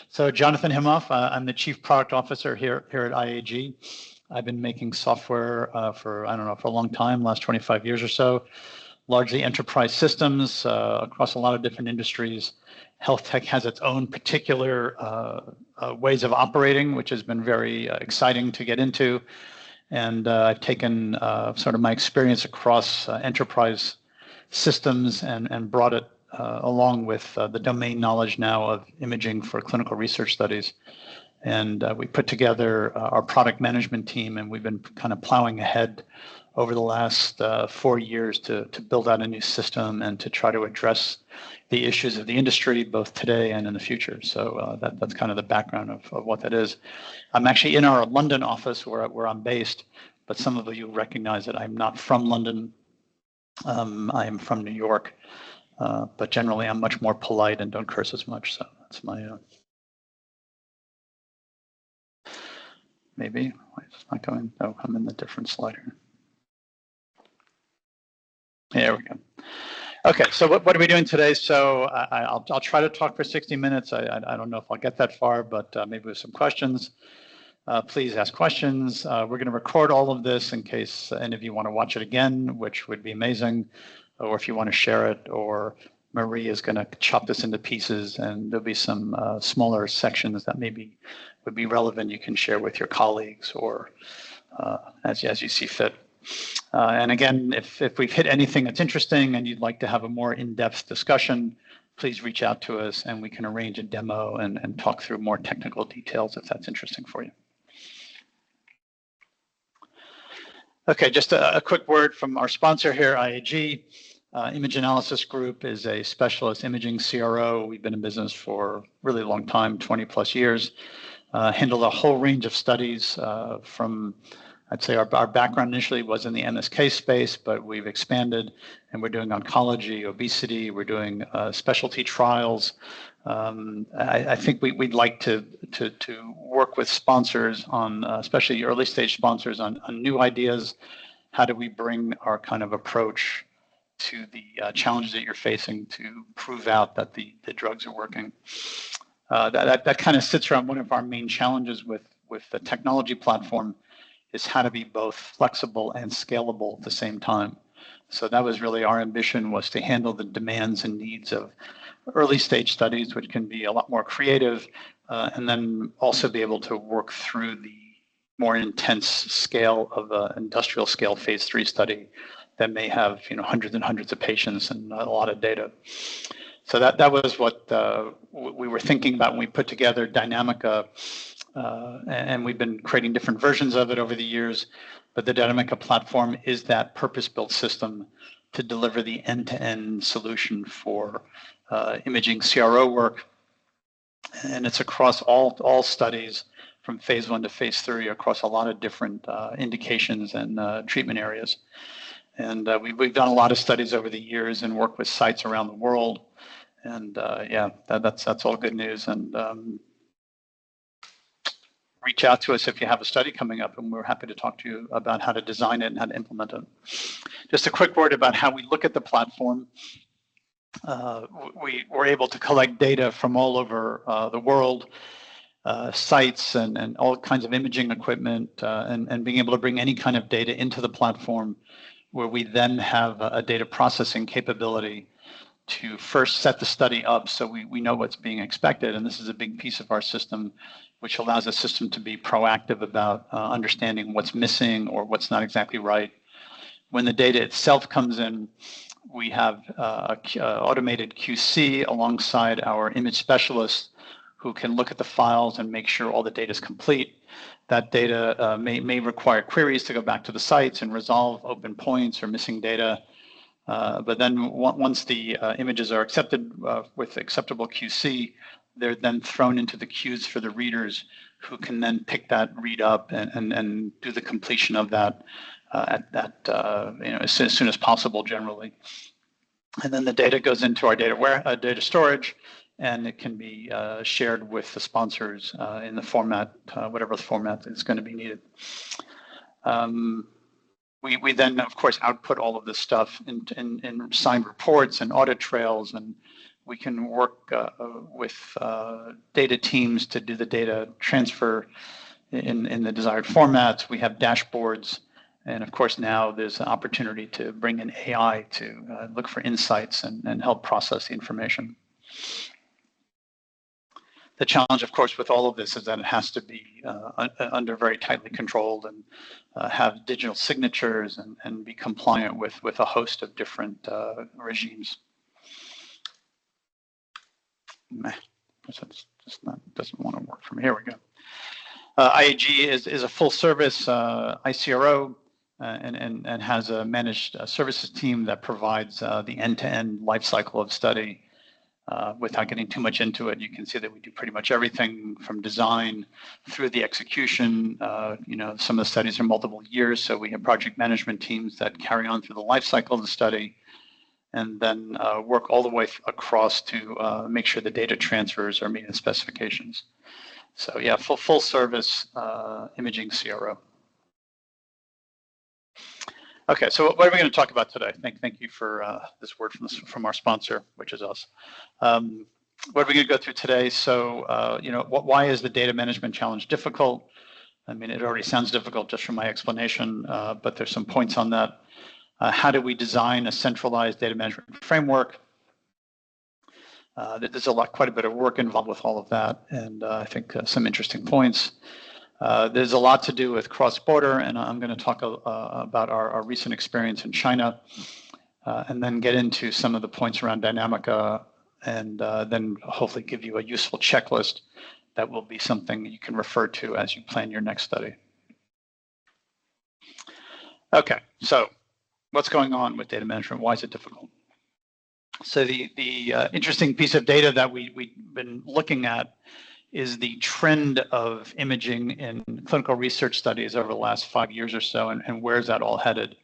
So Jonathan Himoff, I'm the Chief Product Officer here at IAG. I've been making software for a long time, last 25 years or so, largely enterprise systems across a lot of different industries. Health tech has its own particular ways of operating, which has been very exciting to get into. And I've taken sort of my experience across enterprise systems and brought it along with the domain knowledge now of imaging for clinical research studies. And we put together our product management team, and we've been kind of plowing ahead over the last 4 years to build out a new system and to try to address the issues of the industry, both today and in the future. So that's kind of the background of what that is. I'm actually in our London office where I'm based, but some of you recognize that I'm not from London. I am from New York, but generally I'm much more polite and don't curse as much. So that's my, maybe, it's not going, oh, I'm in the different slide here. There we go. Okay, so what are we doing today? So I'll try to talk for 60 minutes. I don't know if I'll get that far, but maybe with some questions. Please ask questions. We're going to record all of this in case any of you want to watch it again, which would be amazing, or if you want to share it, or Marie is going to chop this into pieces, and there'll be some smaller sections that maybe would be relevant you can share with your colleagues or as you see fit. And again, if we've hit anything that's interesting and you'd like to have a more in-depth discussion, please reach out to us and we can arrange a demo and talk through more technical details if that's interesting for you. Okay, just a quick word from our sponsor here, IAG. Image Analysis Group is a specialist imaging CRO. We've been in business for a really long time, 20 plus years. Handled a whole range of studies from, I'd say our background initially was in the MSK space, but we've expanded and we're doing oncology, obesity, we're doing specialty trials. I think we'd like to work with sponsors on, especially early stage sponsors on new ideas. How do we bring our kind of approach to the challenges that you're facing to prove out that the drugs are working? That kind of sits around one of our main challenges with the technology platform is how to be both flexible and scalable at the same time. So that was really our ambition, was to handle the demands and needs of early stage studies, which can be a lot more creative, and then also be able to work through the more intense scale of an industrial scale phase 3 study that may have hundreds and hundreds of patients and a lot of data. So that was what we were thinking about when we put together DYNAMIKA, and we've been creating different versions of it over the years, but the DYNAMIKA platform is that purpose-built system to deliver the end-to-end solution for imaging CRO work, and it's across all studies from phase 1 to phase 3 across a lot of different indications and treatment areas. And we've done a lot of studies over the years and worked with sites around the world. And yeah, that's all good news. And reach out to us if you have a study coming up, and we're happy to talk to you about how to design it and how to implement it. Just a quick word about how we look at the platform. We were able to collect data from all over the world, sites and all kinds of imaging equipment, and being able to bring any kind of data into the platform, where we then have a data processing capability to first set the study up so we know what's being expected. And this is a big piece of our system, which allows the system to be proactive about understanding what's missing or what's not exactly right. When the data itself comes in, we have automated QC alongside our image specialists who can look at the files and make sure all the data is complete. That data may require queries to go back to the sites and resolve open points or missing data. But then once the images are accepted with acceptable QC, they're then thrown into the queues for the readers, who can then pick that read up and do the completion of that as soon as possible, generally. And then the data goes into our data storage, and it can be shared with the sponsors in the format, whatever the format is going to be needed. We then, of course, output all of this stuff in signed reports and audit trails, and we can work with data teams to do the data transfer in the desired formats. We have dashboards, and of course now there's an opportunity to bring in AI to look for insights and help process the information. The challenge, of course, with all of this is that it has to be under very tightly controlled and have digital signatures and be compliant with a host of different regimes. Doesn't want to work from here. We go. IAG is a full service ICRO and has a managed services team that provides the end-to-end life cycle of study. Without getting too much into it, you can see that we do pretty much everything from design through the execution. Some of the studies are multiple years, so we have project management teams that carry on through the life cycle of the study, and then work all the way across to make sure the data transfers are meeting specifications. So yeah, full service imaging CRO. Okay, so what are we going to talk about today? Thank you for this word from our sponsor, which is us. What are we going to go through today? So, why is the data management challenge difficult? I mean, it already sounds difficult just from my explanation, but there's some points on that. How do we design a centralized data management framework? There's quite a bit of work involved with all of that, and I think some interesting points. There's a lot to do with cross-border, and I'm going to talk about our recent experience in China, and then get into some of the points around DYNAMIKA, and then hopefully give you a useful checklist that will be something you can refer to as you plan your next study. Okay, so what's going on with data management? Why is it difficult? So the interesting piece of data that we've been looking at is the trend of imaging in clinical research studies over the last 5 years or so, and where's that all headed?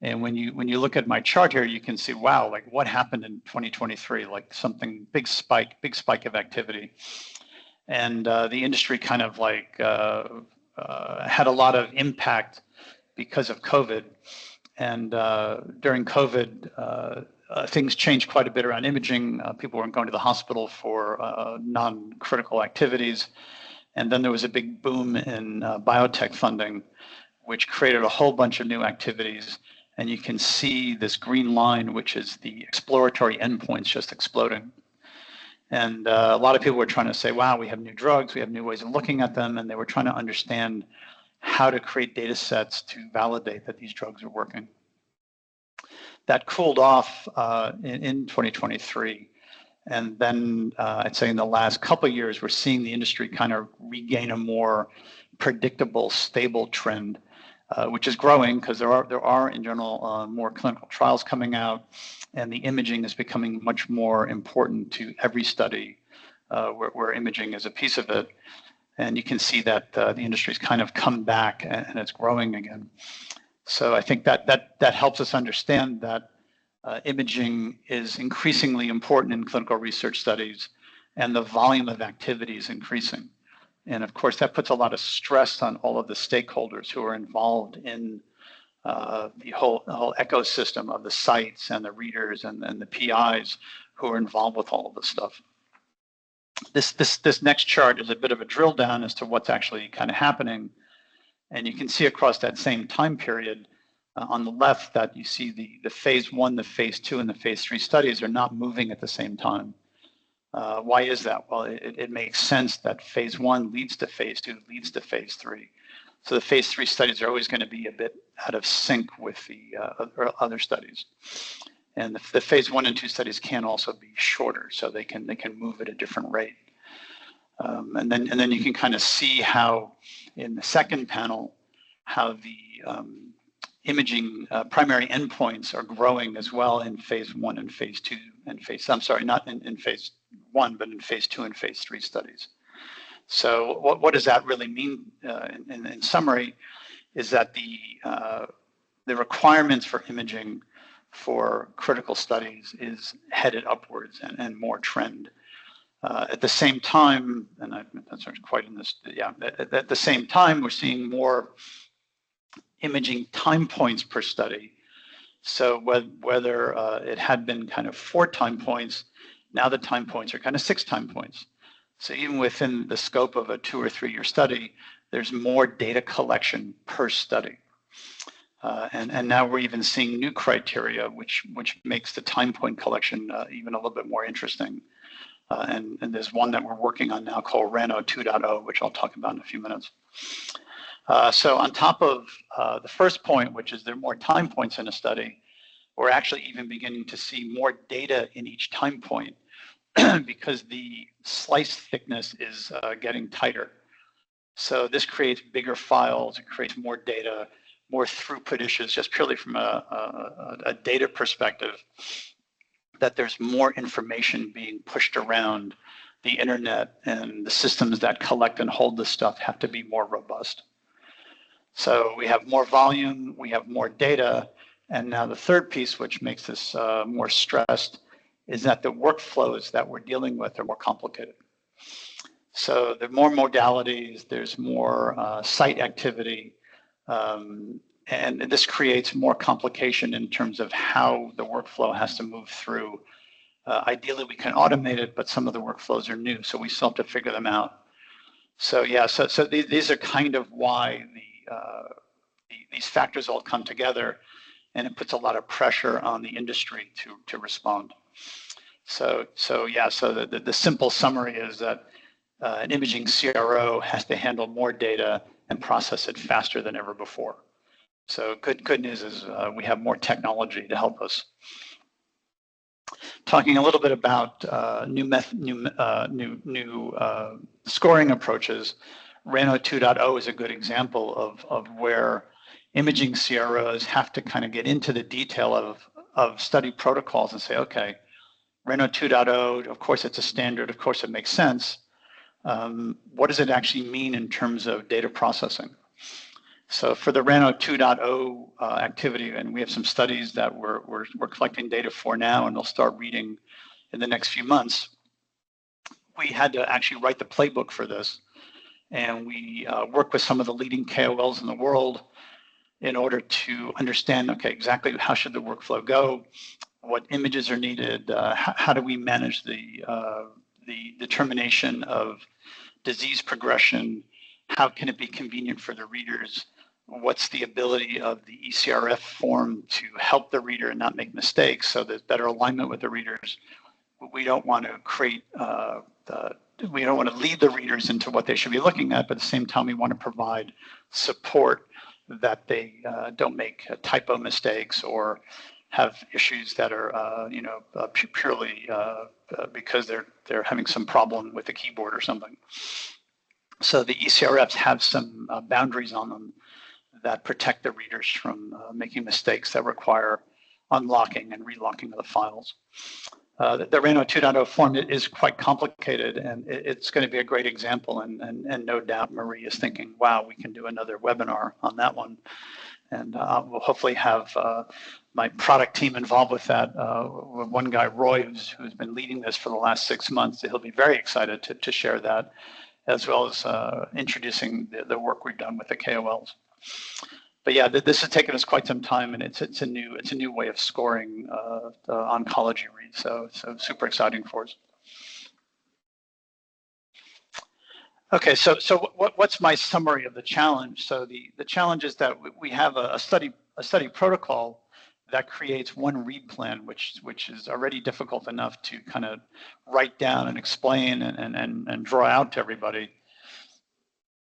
And when you look at my chart here, you can see, wow, like what happened in 2023, like something big spike of activity. And the industry kind of like had a lot of impact because of COVID. And during COVID, things changed quite a bit around imaging. People weren't going to the hospital for non-critical activities. And then there was a big boom in biotech funding, which created a whole bunch of new activities. And you can see this green line, which is the exploratory endpoints just exploding. And a lot of people were trying to say, wow, we have new drugs, we have new ways of looking at them. And they were trying to understand how to create data sets to validate that these drugs are working. That cooled off in 2023. And then I'd say in the last couple of years, we're seeing the industry kind of regain a more predictable, stable trend, which is growing because there are in general more clinical trials coming out, and the imaging is becoming much more important to every study where imaging is a piece of it. And you can see that the industry's kind of come back and it's growing again. So I think that helps us understand that imaging is increasingly important in clinical research studies, and the volume of activity is increasing. And of course, that puts a lot of stress on all of the stakeholders who are involved in the whole ecosystem of the sites and the readers and the PIs who are involved with all of this stuff. This next chart is a bit of a drill down as to what's actually kind of happening. And you can see across that same time period on the left that you see the phase 1, the phase 2, and the phase 3 studies are not moving at the same time. Why is that? Well, it makes sense that phase 1 leads to phase 2, leads to phase 3. So the phase 3 studies are always going to be a bit out of sync with the other studies. And the phase 1 and 2 studies can also be shorter, so they can move at a different rate. And then you can kind of see how in the second panel, how the imaging primary endpoints are growing as well in phase 1 and phase 2 and not in phase 1, but in phase 2 and phase 3 studies. So what does that really mean in summary is that the requirements for imaging for critical studies is headed upwards and more trend. At the same time, and that's not quite in this, yeah, at the same time, we're seeing more imaging time points per study. So whether it had been kind of 4 time points, now the time points are kind of 6 time points. So even within the scope of a 2 or 3 year study, there's more data collection per study. And now we're even seeing new criteria, which makes the time point collection even a little bit more interesting. And there's one that we're working on now called RANO 2.0, which I'll talk about in a few minutes. So on top of the first point, which is there are more time points in a study, we're actually even beginning to see more data in each time point because the slice thickness is getting tighter. So this creates bigger files, it creates more data, more throughput issues, just purely from a data perspective, that there's more information being pushed around the internet, and the systems that collect and hold this stuff have to be more robust. So we have more volume, we have more data, and now the third piece, which makes this more stressed, is that the workflows that we're dealing with are more complicated. So there are more modalities, there's more site activity, and this creates more complication in terms of how the workflow has to move through. Ideally, we can automate it, but some of the workflows are new, so we still have to figure them out. So yeah, so these are kind of why these factors all come together, and it puts a lot of pressure on the industry to respond. So yeah, so the simple summary is that an imaging CRO has to handle more data and process it faster than ever before. So good news is we have more technology to help us. Talking a little bit about new scoring approaches, RANO 2.0 is a good example of where imaging CROs have to kind of get into the detail of study protocols and say, okay, RANO 2.0, of course it's a standard, of course it makes sense. What does it actually mean in terms of data processing? So for the RANO 2.0 activity, and we have some studies that we're collecting data for now, and they'll start reading in the next few months. We had to actually write the playbook for this, and we work with some of the leading KOLs in the world in order to understand, okay, exactly how should the workflow go, what images are needed, how do we manage the determination of disease progression, how can it be convenient for the readers, what's the ability of the ECRF form to help the reader and not make mistakes so there's better alignment with the readers. We don't want to create, we don't want to lead the readers into what they should be looking at, but at the same time we want to provide support that they don't make typo mistakes or have issues that are purely because they're having some problem with the keyboard or something. So the ECRFs have some boundaries on them that protect the readers from making mistakes that require unlocking and relocking of the files. The RANO 2.0 form is quite complicated, and it's going to be a great example, and no doubt Marie is thinking, wow, we can do another webinar on that one. And we'll hopefully have my product team involved with that. One guy, Roy, who's been leading this for the last 6 months, he'll be very excited to share that, as well as introducing the work we've done with the KOLs. But yeah, this has taken us quite some time, and it's a new way of scoring the oncology reads. So super exciting for us. Okay, so what's my summary of the challenge? So the challenge is that we have a study protocol that creates one read plan, which is already difficult enough to kind of write down and explain and draw out to everybody.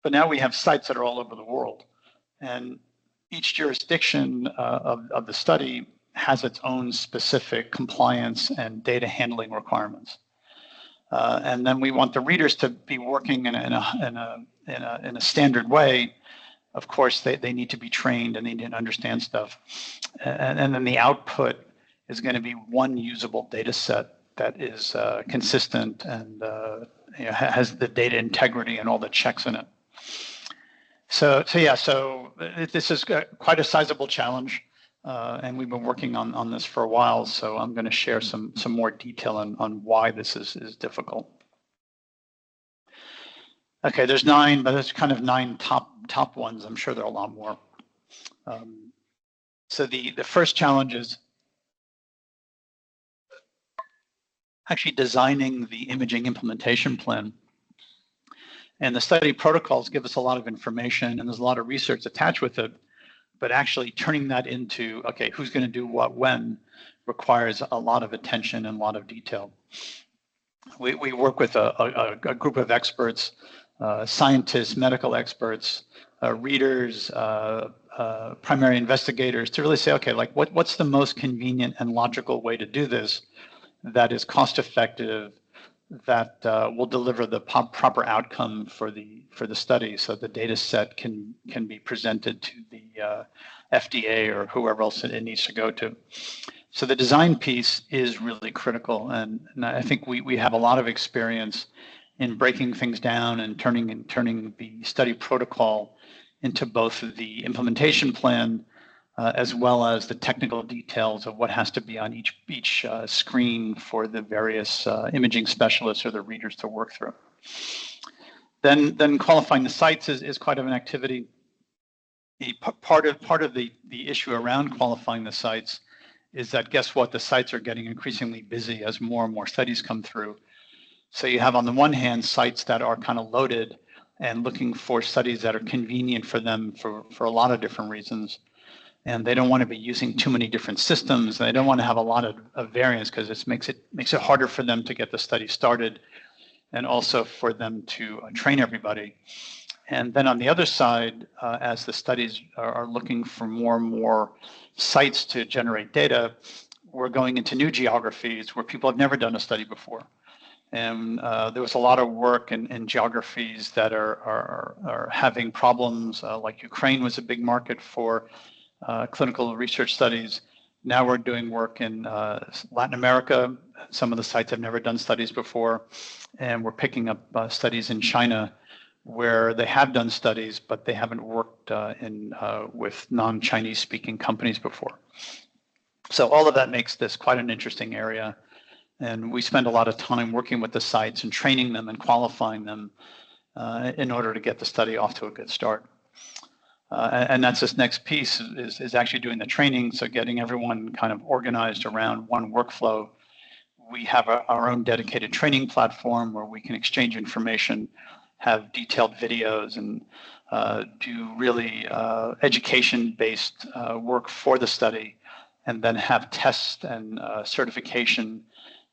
But now we have sites that are all over the world, and each jurisdiction of the study has its own specific compliance and data handling requirements. And then we want the readers to be working in a standard way. Of course, they need to be trained and they need to understand stuff. And then the output is going to be one usable data set that is consistent and has the data integrity and all the checks in it. So this is quite a sizable challenge, and we've been working on this for a while. So I'm going to share some more detail on why this is difficult. Okay, there's 9, but there's kind of 9 top ones. I'm sure there are a lot more. So the first challenge is actually designing the imaging implementation plan. And the study protocols give us a lot of information, and there's a lot of research attached with it, but actually turning that into, okay, who's going to do what when requires a lot of attention and a lot of detail. We work with a group of experts, scientists, medical experts, readers, primary investigators, to really say, okay, like what's the most convenient and logical way to do this that is cost effective, that will deliver the proper outcome for the study, so the data set can be presented to the FDA or whoever else it needs to go to. So the design piece is really critical, and I think we have a lot of experience in breaking things down and turning the study protocol into both the implementation plan as well as the technical details of what has to be on each screen for the various imaging specialists or the readers to work through. Then qualifying the sites is quite of an activity. Part of the issue around qualifying the sites is that, guess what, the sites are getting increasingly busy as more and more studies come through. So you have on the one hand sites that are kind of loaded and looking for studies that are convenient for them for a lot of different reasons. And they don't want to be using too many different systems. They don't want to have a lot of variance because it makes it harder for them to get the study started, and also for them to train everybody. And then on the other side, as the studies are looking for more and more sites to generate data, we're going into new geographies where people have never done a study before. And there was a lot of work in geographies that are having problems, like Ukraine was a big market for clinical research studies. Now we're doing work in Latin America. Some of the sites have never done studies before, and we're picking up studies in China where they have done studies, but they haven't worked with non-Chinese speaking companies before. So all of that makes this quite an interesting area. And we spend a lot of time working with the sites and training them and qualifying them in order to get the study off to a good start. And that's this next piece is actually doing the training, so getting everyone kind of organized around one workflow. We have our own dedicated training platform where we can exchange information, have detailed videos, and do really education-based work for the study, and then have tests and certification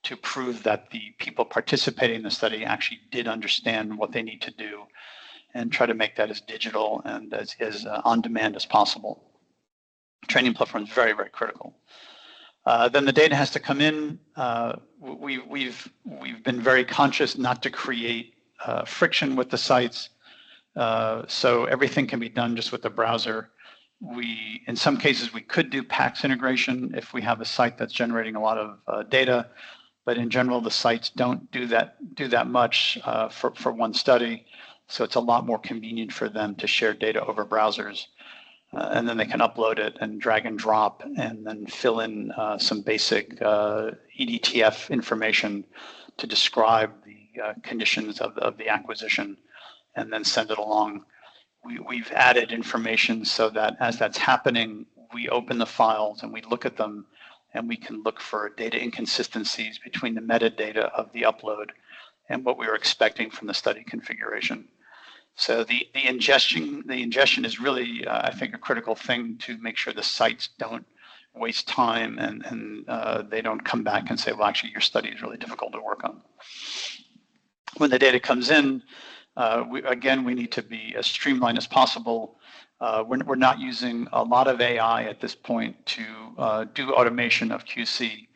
to prove that the people participating in the study actually did understand what they need to do, and try to make that as digital and as on demand as possible. Training platform is very, very critical. Then the data has to come in. We've been very conscious not to create friction with the sites, so everything can be done just with the browser. In some cases, we could do PACS integration if we have a site that's generating a lot of data, but in general, the sites don't do that much for one study. So it's a lot more convenient for them to share data over browsers. And then they can upload it and drag and drop, and then fill in some basic EDTF information to describe the conditions of the acquisition, and then send it along. We've added information so that as that's happening, we open the files and we look at them, and we can look for data inconsistencies between the metadata of the upload and what we were expecting from the study configuration. So the ingestion is really, I think, a critical thing to make sure the sites don't waste time and they don't come back and say, well, actually, your study is really difficult to work on. When the data comes in, we need to be as streamlined as possible. We're not using a lot of AI at this point to do automation of QC.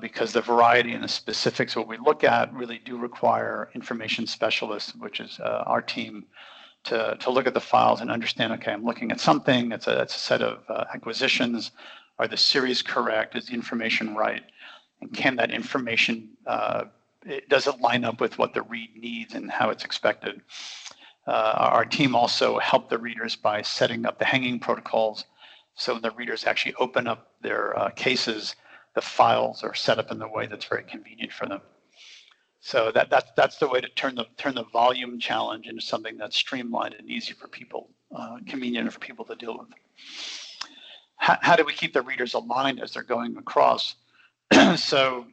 Because the variety and the specifics of what we look at really do require information specialists, which is our team, to look at the files and understand, okay, I'm looking at something, it's a set of acquisitions, are the series correct, is the information right, and can that information, does it line up with what the read needs and how it's expected? Our team also helped the readers by setting up the hanging protocols, so when the readers actually open up their cases, the files are set up in the way that's very convenient for them. So that's the way to turn the volume challenge into something that's streamlined and easy for people, convenient for people to deal with. How do we keep the readers aligned as they're going across? So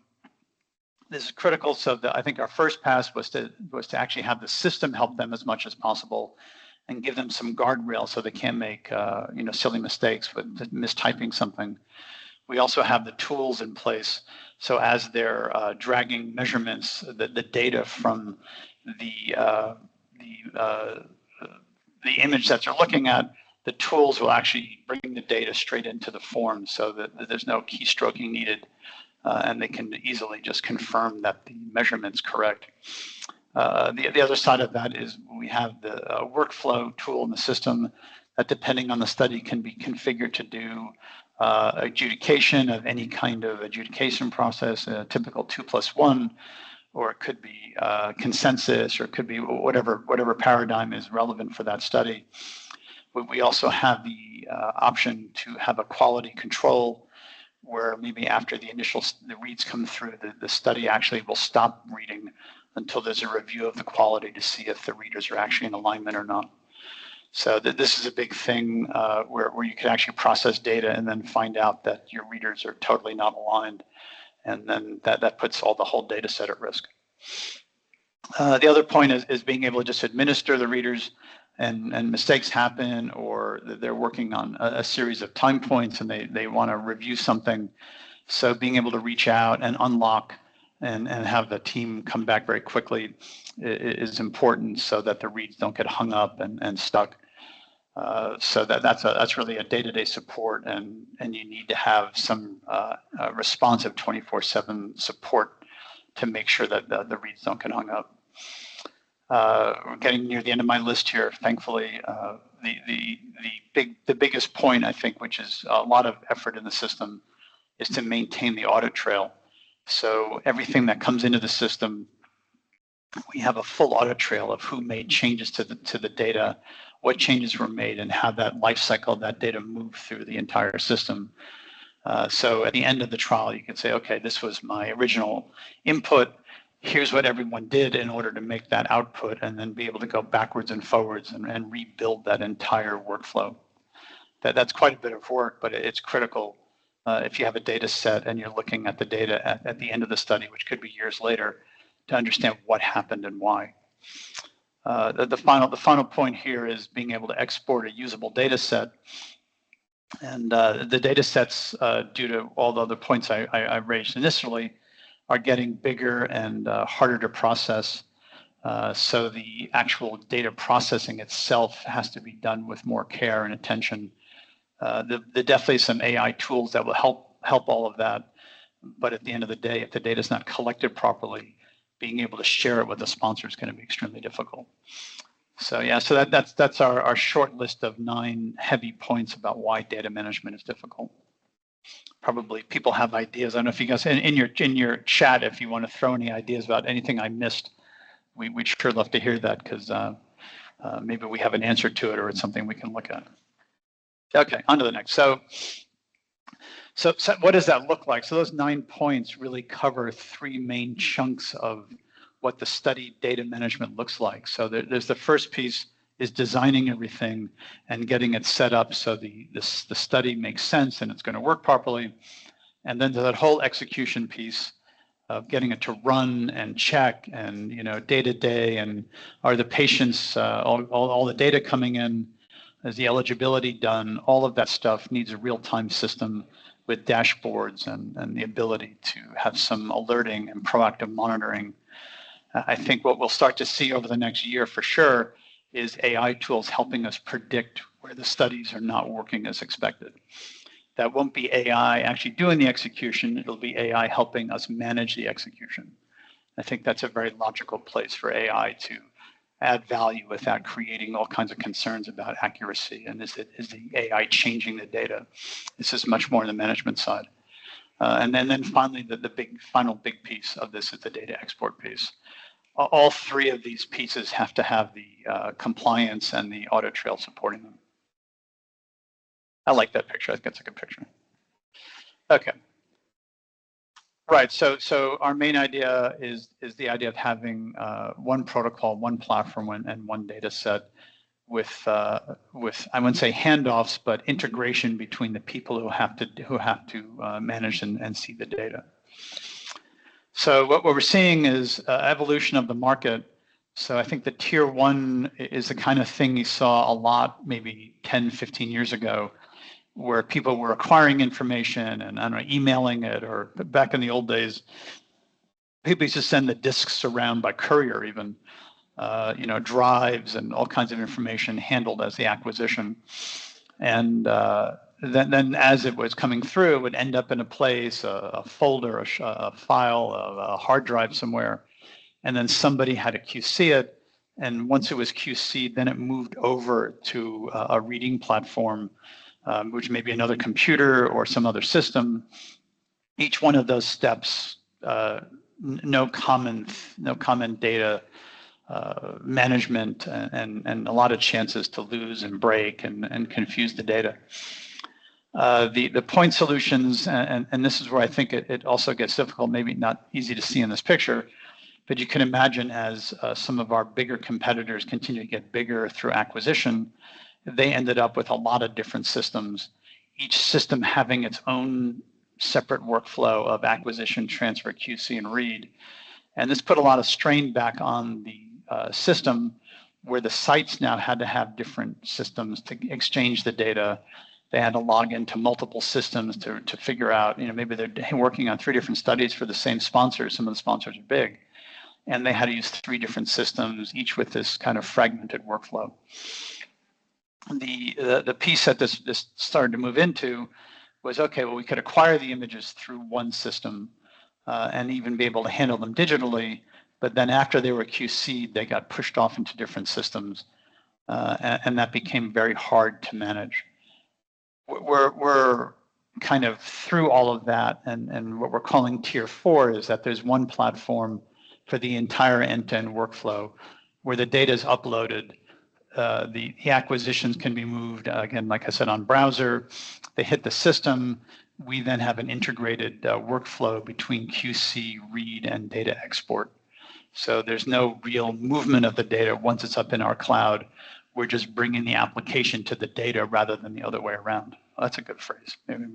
this is critical. So I think our first pass was to actually have the system help them as much as possible and give them some guardrails so they can't make silly mistakes with mistyping something. We also have the tools in place. So as they're dragging measurements, the data from the image that they're looking at, the tools will actually bring the data straight into the form so that there's no keystroking needed, and they can easily just confirm that the measurement's correct. The other side of that is we have the workflow tool in the system that, depending on the study, can be configured to do adjudication of any kind of adjudication process, a typical 2+1, or it could be consensus, or it could be whatever paradigm is relevant for that study. We also have the option to have a quality control, where maybe after the reads come through, the study actually will stop reading until there's a review of the quality to see if the readers are actually in alignment or not. So this is a big thing where you can actually process data and then find out that your readers are totally not aligned, and then that puts the whole data set at risk. The other point is being able to just administer the readers, and mistakes happen, or they're working on a series of time points and they want to review something. So being able to reach out and unlock and have the team come back very quickly is important, so that the reads don't get hung up and stuck. So that's really a day-to-day support, and you need to have some responsive 24/7 support to make sure that the reads don't get hung up. We're getting near the end of my list here, thankfully. The biggest point, I think, which is a lot of effort in the system, is to maintain the audit trail. So everything that comes into the system, we have a full audit trail of who made changes to the data, what changes were made, and how that life cycle of that data moved through the entire system. So at the end of the trial, you can say, okay, this was my original input. Here's what everyone did in order to make that output, and then be able to go backwards and forwards and rebuild that entire workflow. That's quite a bit of work, but it's critical if you have a data set and you're looking at the data at the end of the study, which could be years later, to understand what happened and why. The final point here is being able to export a usable data set. And the data sets, due to all the other points I raised initially, are getting bigger and harder to process. So the actual data processing itself has to be done with more care and attention. There definitely some AI tools that will help all of that. But at the end of the day, if the data is not collected properly, being able to share it with the sponsor is going to be extremely difficult. So yeah, so that's our short list of 9 heavy points about why data management is difficult. Probably people have ideas. I don't know if you guys in your chat, if you want to throw any ideas about anything I missed, we'd sure love to hear that, because maybe we have an answer to it, or it's something we can look at. Okay, on to the next. So what does that look like? So those 9 points really cover 3 main chunks of what the study data management looks like. So there's the first piece is designing everything and getting it set up so the study makes sense and it's going to work properly. And then there's that whole execution piece of getting it to run and check and day to day, and are the patients all the data coming in, is the eligibility done? All of that stuff needs a real-time system with dashboards and the ability to have some alerting and proactive monitoring. I think what we'll start to see over the next year for sure is AI tools helping us predict where the studies are not working as expected. That won't be AI actually doing the execution, it'll be AI helping us manage the execution. I think that's a very logical place for AI to add value without creating all kinds of concerns about accuracy. And is the AI changing the data? This is much more on the management side. And then finally, the final big piece of this is the data export piece. All 3 of these pieces have to have the compliance and the audit trail supporting them. I like that picture. I think that's a good picture. Okay. Right. So our main idea is the idea of having one protocol, one platform, and one data set. I wouldn't say handoffs, but integration between the people who have to manage and see the data. So what we're seeing is evolution of the market. So I think the tier one is the kind of thing you saw a lot maybe 10, 15 years ago, where people were acquiring information and, I don't know, emailing it, or back in the old days, people used to send the disks around by courier even, drives and all kinds of information handled as the acquisition. And then as it was coming through, it would end up in a place, a folder, a file, a hard drive somewhere, and then somebody had to QC it. And once it was QC'd, then it moved over to a reading platform, which may be another computer or some other system. Each one of those steps, no common data management, and a lot of chances to lose and break and confuse the data. The point solutions, and this is where I think it also gets difficult, maybe not easy to see in this picture, but you can imagine as some of our bigger competitors continue to get bigger through acquisition, they ended up with a lot of different systems, each system having its own separate workflow of acquisition, transfer, QC, and read. And this put a lot of strain back on the system, where the sites now had to have different systems to exchange the data. They had to log into multiple systems to figure out, maybe they're working on 3 different studies for the same sponsors. Some of the sponsors are big, and they had to use 3 different systems, each with this kind of fragmented workflow. The piece that this started to move into was, okay, well, we could acquire the images through one system and even be able to handle them digitally. But then after they were QC'd, they got pushed off into different systems, and that became very hard to manage. We're kind of through all of that, and what we're calling tier 4 is that there's one platform for the entire end-to-end workflow where the data is uploaded. The acquisitions can be moved, again, like I said, on browser. They hit the system. We then have an integrated workflow between QC, read, and data export. So there's no real movement of the data once it's up in our cloud. We're just bringing the application to the data rather than the other way around. Well, that's a good phrase. Maybe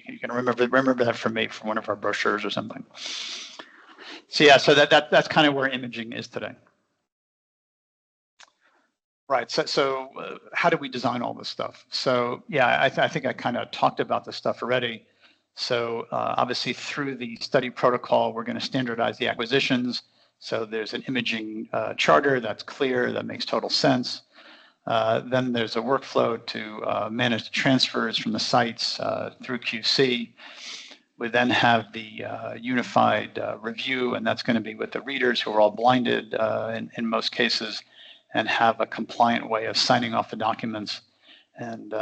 you can remember that from one of our brochures or something. So yeah, so that's kind of where imaging is today. Right. So how do we design all this stuff? So yeah, I think I kind of talked about this stuff already. So obviously through the study protocol, we're going to standardize the acquisitions. So there's an imaging charter that's clear, that makes total sense. Then there's a workflow to manage the transfers from the sites through QC. We then have the unified review, and that's going to be with the readers who are all blinded in most cases, and have a compliant way of signing off the documents. And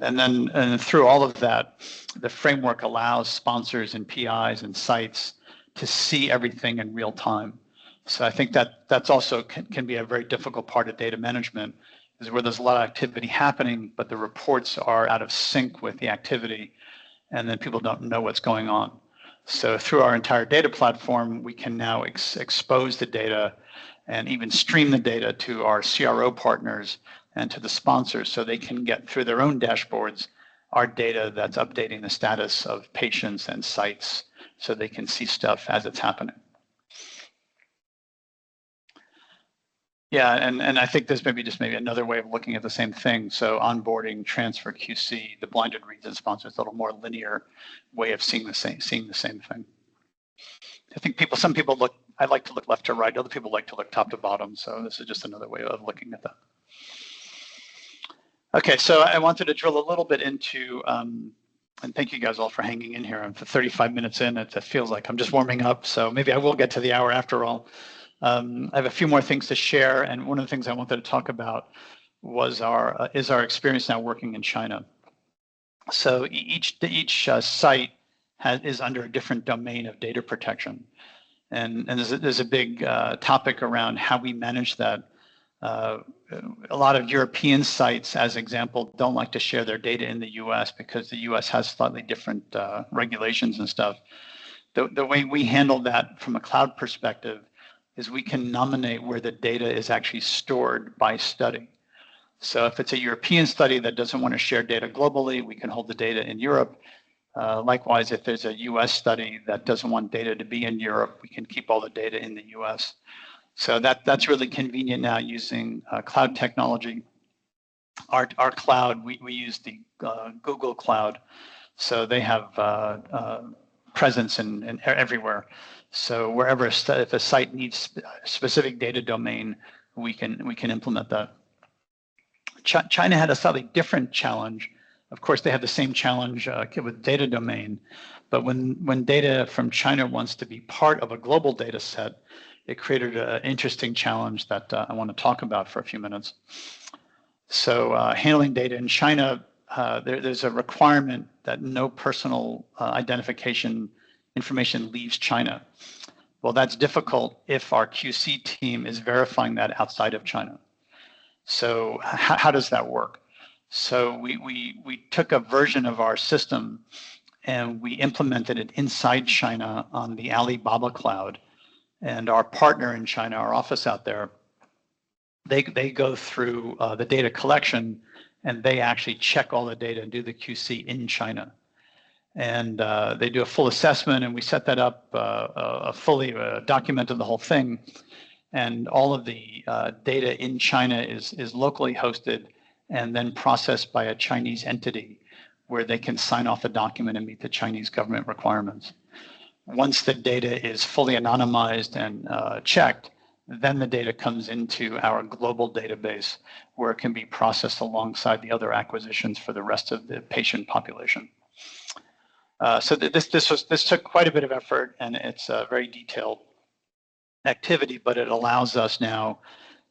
then through all of that, the framework allows sponsors and PIs and sites to see everything in real time. So I think that's also can be a very difficult part of data management, is where there's a lot of activity happening, but the reports are out of sync with the activity, and then people don't know what's going on. So through our entire data platform, we can now expose the data and even stream the data to our CRO partners and to the sponsors, so they can get through their own dashboards our data that's updating the status of patients and sites, so they can see stuff as it's happening. Yeah, and I think there's maybe another way of looking at the same thing. So onboarding, transfer, QC, the blinded reads and sponsors, a little more linear way of seeing the same thing. I think some people I like to look left to right. Other people like to look top to bottom. So this is just another way of looking at that. Okay, so I wanted to drill a little bit into, and thank you guys all for hanging in here. I'm for 35 minutes in. It feels like I'm just warming up. So maybe I will get to the hour after all. I have a few more things to share, and one of the things I wanted to talk about was our experience now working in China. So each site is under a different domain of data protection, and there's a big topic around how we manage that. A lot of European sites, as example, don't like to share their data in the U.S. because the U.S. has slightly different regulations and stuff. The way we handle that from a cloud perspective is we can nominate where the data is actually stored by study. So if it's a European study that doesn't want to share data globally, we can hold the data in Europe. Likewise, if there's a US study that doesn't want data to be in Europe, we can keep all the data in the US. So that's really convenient now using cloud technology. Our cloud, we use the Google Cloud, so they have presence in everywhere. So wherever if a site needs a specific data domain, we can implement that. China had a slightly different challenge. Of course, they have the same challenge with data domain, but when data from China wants to be part of a global data set, it created an interesting challenge that I want to talk about for a few minutes. So handling data in China, there's a requirement that no personal identification information leaves China. Well, that's difficult if our QC team is verifying that outside of China. So how does that work? So we took a version of our system and we implemented it inside China on the Alibaba cloud. And our partner in China, our office out there, they go through the data collection and they actually check all the data and do the QC in China. And they do a full assessment, and we set that up fully documented the whole thing. And all of the data in China is locally hosted and then processed by a Chinese entity where they can sign off the document and meet the Chinese government requirements. Once the data is fully anonymized and checked, then the data comes into our global database where it can be processed alongside the other acquisitions for the rest of the patient population. So this took quite a bit of effort, and it's a very detailed activity, but it allows us now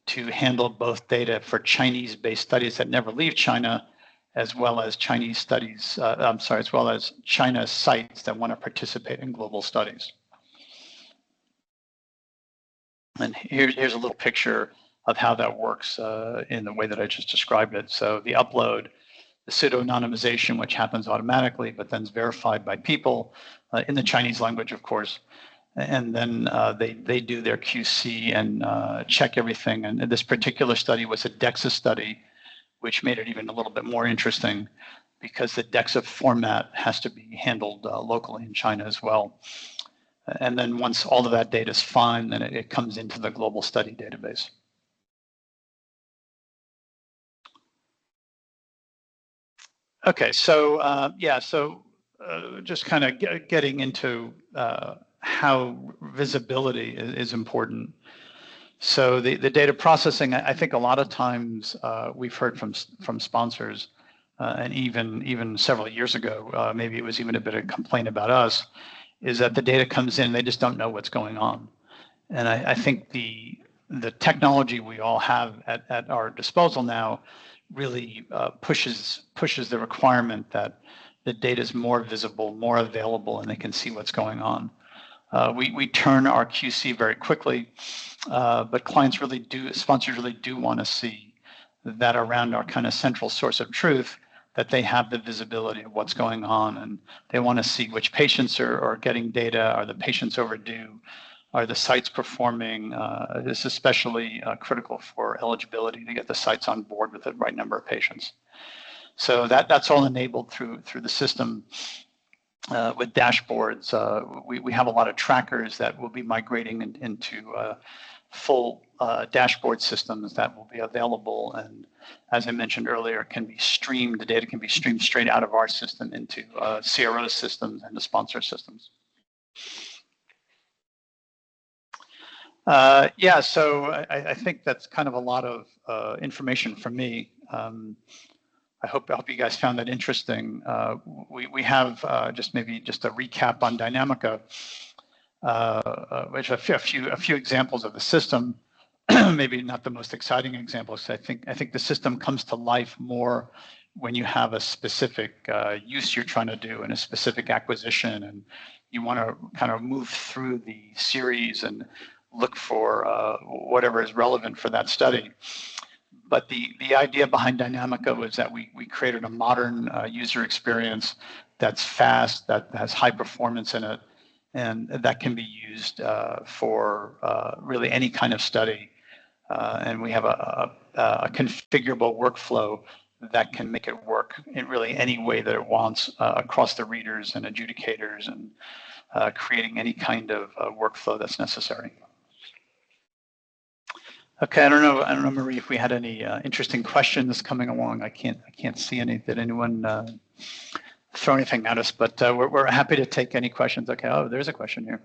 to handle both data for Chinese-based studies that never leave China, as well as Chinese studies, as well as China sites that want to participate in global studies. And here's a little picture of how that works in the way that I just described it. So the upload, the pseudo-anonymization, which happens automatically, but then is verified by people in the Chinese language, of course. And then they do their QC and check everything. And this particular study was a DEXA study, which made it even a little bit more interesting because the DEXA format has to be handled locally in China as well. And then once all of that data is fine, then it comes into the global study database. Okay, so just kind of getting into how visibility is important. So the data processing, I think a lot of times we've heard from sponsors, and even several years ago, maybe it was even a bit of complaint about us, is that the data comes in, they just don't know what's going on. And I think the technology we all have at our disposal now really pushes the requirement that the data is more visible, more available, and they can see what's going on. We turn our QC very quickly, but sponsors really do want to see that around our kind of central source of truth, that they have the visibility of what's going on, and they want to see which patients are getting data, are the patients overdue, are the sites performing. This is especially critical for eligibility to get the sites on board with the right number of patients. So that's all enabled through the system. With dashboards, we have a lot of trackers that will be migrating into full dashboard systems that will be available, and as I mentioned earlier, can be streamed. The data can be streamed straight out of our system into CRO systems and the sponsor systems. So I think that's kind of a lot of information from me. I hope you guys found that interesting. We have just a recap on DYNAMIKA, which a few examples of the system. Maybe not the most exciting examples. I think the system comes to life more when you have a specific use you're trying to do and a specific acquisition, and you want to kind of move through the series and look for whatever is relevant for that study. But the idea behind DYNAMIKA was that we created a modern user experience that's fast, that has high performance in it, and that can be used for really any kind of study. and we have a configurable workflow that can make it work in really any way that it wants across the readers and adjudicators, and creating any kind of workflow that's necessary. Okay, I don't know, Marie, if we had any interesting questions coming along. I can't see any. Did anyone throw anything at us? But we're happy to take any questions. Okay, oh, there's a question here.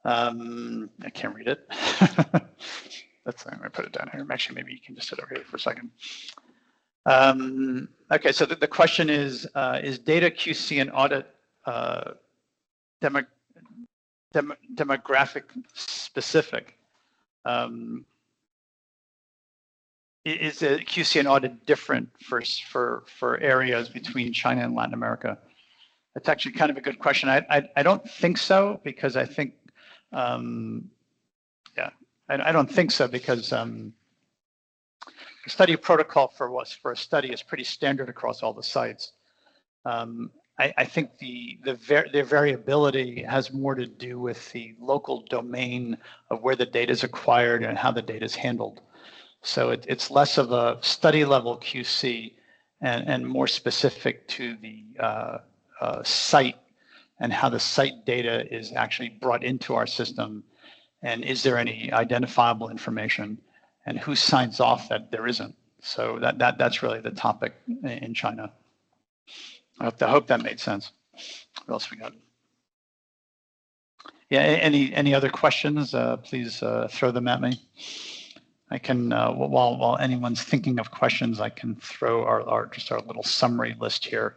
I can't read it. That's I'm gonna put it down here. Actually, maybe you can just sit over here for a second. Okay, so the question is data QC and audit demographic specific? Is the QC and audit different for areas between China and Latin America? That's actually kind of a good question. I don't think so, because I think, yeah, I don't think so, because the study protocol for a study is pretty standard across all the sites. I think their variability has more to do with the local domain of where the data is acquired and how the data is handled. So it's less of a study level QC and more specific to the site and how the site data is actually brought into our system, and is there any identifiable information, and who signs off that there isn't. So that's really the topic in China. I hope that made sense. What else we got? Yeah, any other questions? Please throw them at me. I can, while anyone's thinking of questions, I can throw our little summary list here.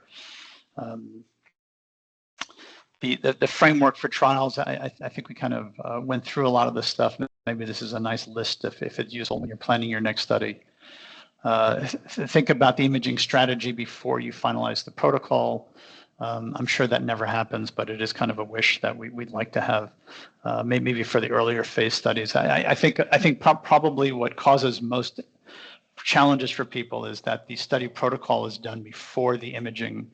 The framework for trials, I think we kind of went through a lot of this stuff. Maybe this is a nice list if it's useful when you're planning your next study. Think about the imaging strategy before you finalize the protocol. I'm sure that never happens, but it is kind of a wish that we'd like to have, maybe for the earlier phase studies. I think probably what causes most challenges for people is that the study protocol is done before the imaging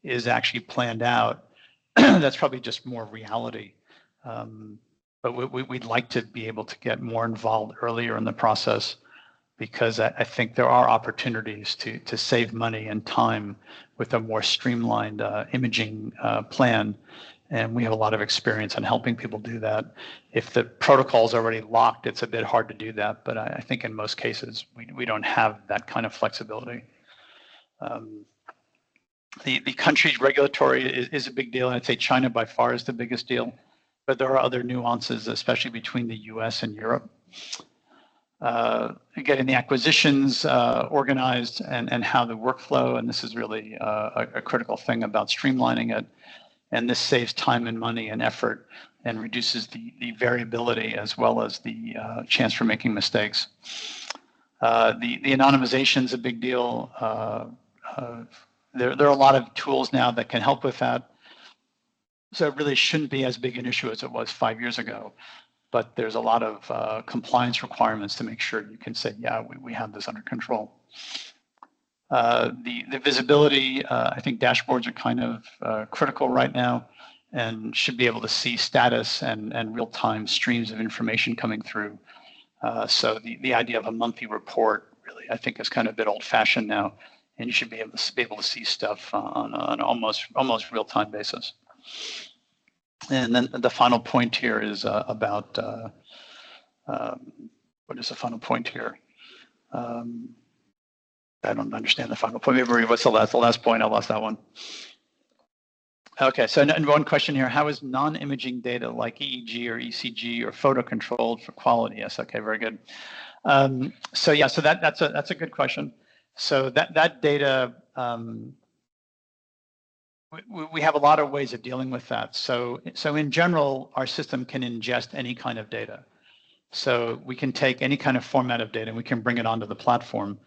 is actually planned out. That's probably just more reality. But we'd like to be able to get more involved earlier in the process, because I think there are opportunities to save money and time with a more streamlined imaging plan. And we have a lot of experience in helping people do that. If the protocol is already locked, it's a bit hard to do that. But I think in most cases, we don't have that kind of flexibility. The country's regulatory is a big deal. I'd say China by far is the biggest deal. But there are other nuances, especially between the US and Europe. Getting the acquisitions organized and how the workflow, and this is really a critical thing about streamlining it, and this saves time and money and effort and reduces the variability as well as the chance for making mistakes. The anonymization is a big deal. There are a lot of tools now that can help with that, so it really shouldn't be as big an issue as it was 5 years ago. But there's a lot of compliance requirements to make sure you can say, yeah, we have this under control. The visibility, I think dashboards are kind of critical right now, and should be able to see status and real-time streams of information coming through. So the idea of a monthly report really, I think, is kind of a bit old-fashioned now, and you should be able to see stuff on an almost real-time basis. And then the final point here is about, what is the final point here? I don't understand the final point. Maybe what's the last point? I lost that one. Okay, so one question here: how is non-imaging data like EEG or ECG or photo controlled for quality? Yes, okay, very good. So yeah, so that's a good question. So that data. We have a lot of ways of dealing with that. So in general, our system can ingest any kind of data. So we can take any kind of format of data and we can bring it onto the platform.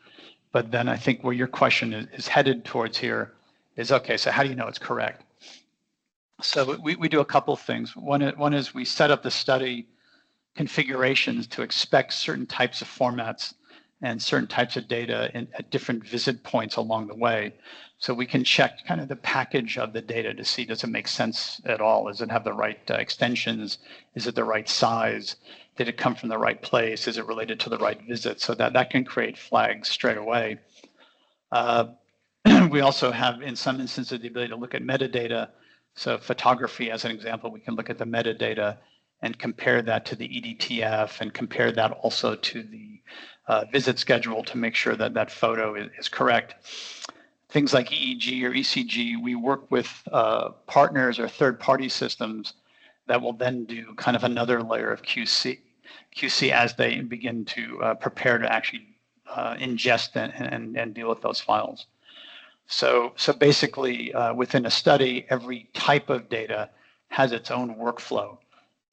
But then I think where your question is headed towards here is, okay, so how do you know it's correct? So we do a couple of things. One is we set up the study configurations to expect certain types of formats and certain types of data at different visit points along the way. So we can check kind of the package of the data to see, does it make sense at all? Does it have the right extensions? Is it the right size? Did it come from the right place? Is it related to the right visit? So that can create flags straight away. We also have, in some instances, the ability to look at metadata. So photography, as an example, we can look at the metadata and compare that to the EDTF and compare that also to the visit schedule to make sure that that photo is correct. Things like EEG or ECG, we work with partners or third-party systems that will then do kind of another layer of QC as they begin to prepare to actually ingest and deal with those files. So basically, within a study, every type of data has its own workflow.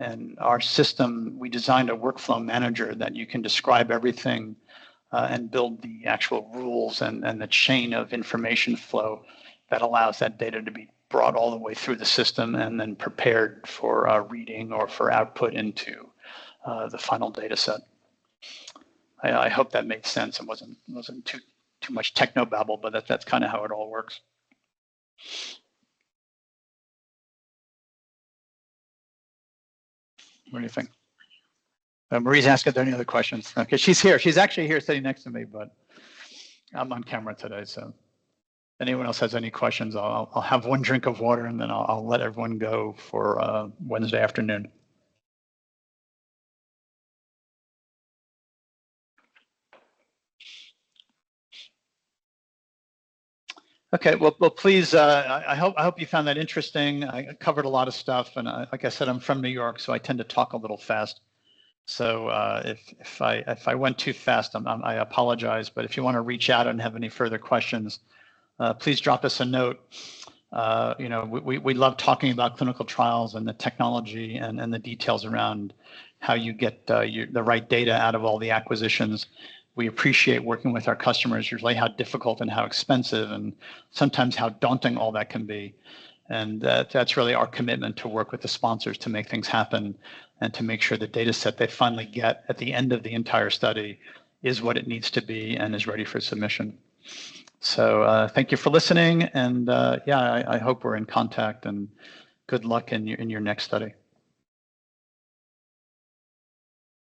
And our system, we designed a workflow manager that you can describe everything and build the actual rules and the chain of information flow that allows that data to be brought all the way through the system and then prepared for reading or for output into the final data set. I hope that made sense and wasn't too much technobabble, but that's kind of how it all works. What do you think? Marie's asking if there are any other questions. Okay, she's here. She's actually here sitting next to me, but I'm on camera today. So if anyone else has any questions, I'll have one drink of water and then I'll let everyone go for Wednesday afternoon. Okay, well, please, I hope you found that interesting. I covered a lot of stuff, and like I said, I'm from New York, so I tend to talk a little fast. So if I went too fast, I apologize. But if you want to reach out and have any further questions, please drop us a note. You know, we love talking about clinical trials and the technology and the details around how you get the right data out of all the acquisitions. We appreciate working with our customers, usually how difficult and how expensive and sometimes how daunting all that can be. And that's really our commitment to work with the sponsors to make things happen and to make sure the data set they finally get at the end of the entire study is what it needs to be and is ready for submission. So thank you for listening. And yeah, I hope we're in contact and good luck in your next study.